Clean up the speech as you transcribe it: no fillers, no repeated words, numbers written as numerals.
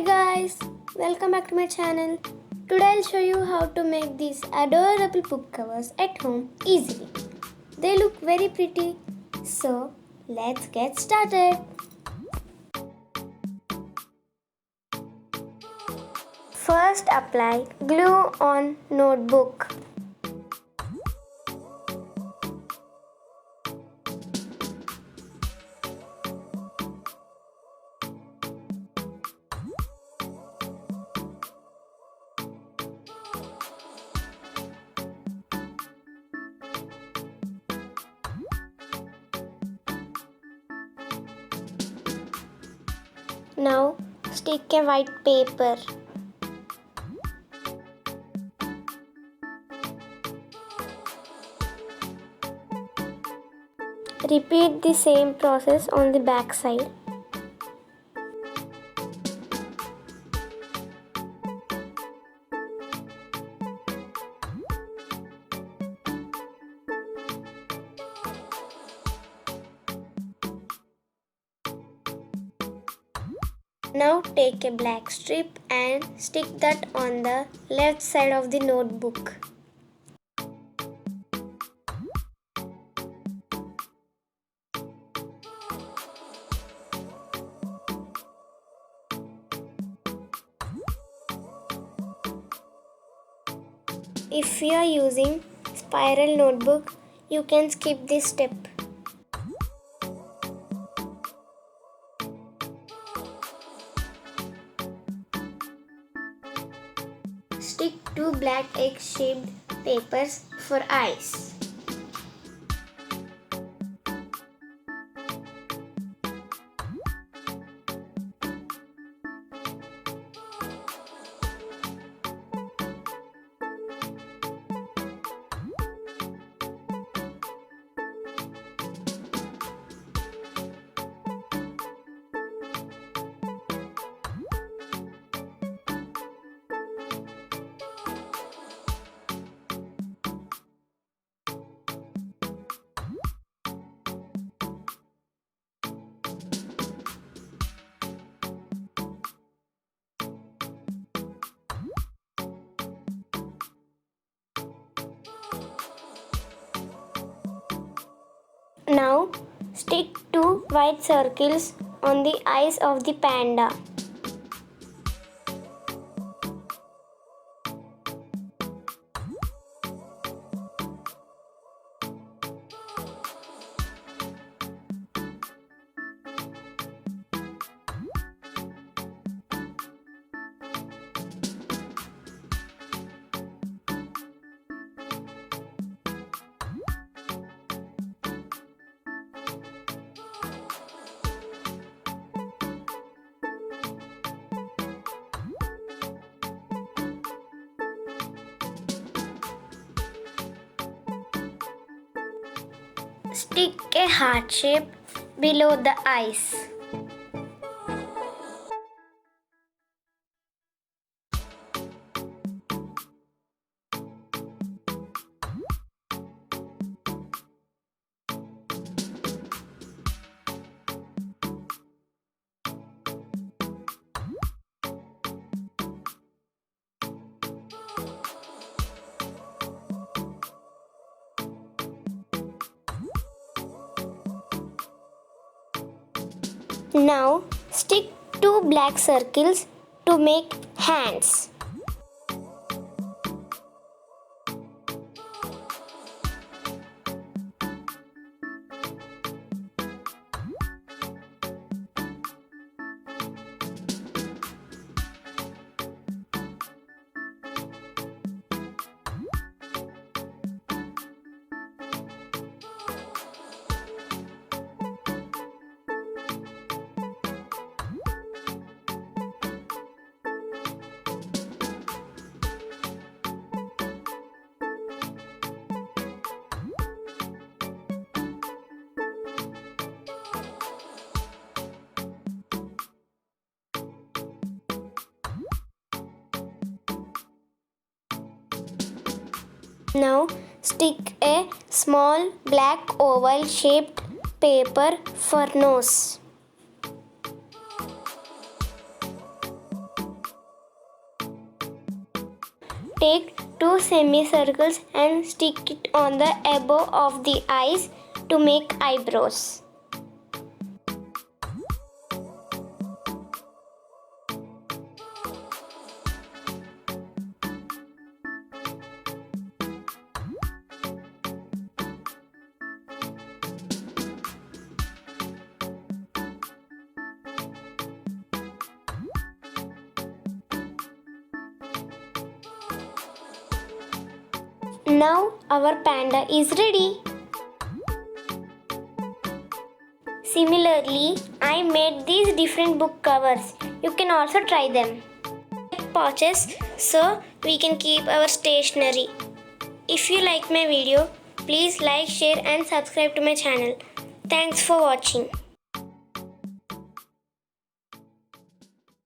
guys, welcome back to my channel. Today I'll show you how to make these adorable book covers at home easily. They look very pretty, so let's get started. First apply glue on notebook. Now stick a white paper. Repeat the same process on the back side. Now take a black strip and stick that on the left side of the notebook. If you are using spiral notebook, you can skip this step. Stick two black egg-shaped papers for eyes. Now stick two white circles on the eyes of the panda. Stick a heart shape below the eyes. Now stick two black circles to make hands. Now stick a small black oval shaped paper for nose. Take two semicircles and stick it on the above of the eyes to make eyebrows. Now our panda is ready. Similarly, I made these different book covers. You can also try them. Pouches so we can keep our stationery. If you like my video, please like, share and subscribe to my channel. Thanks for watching.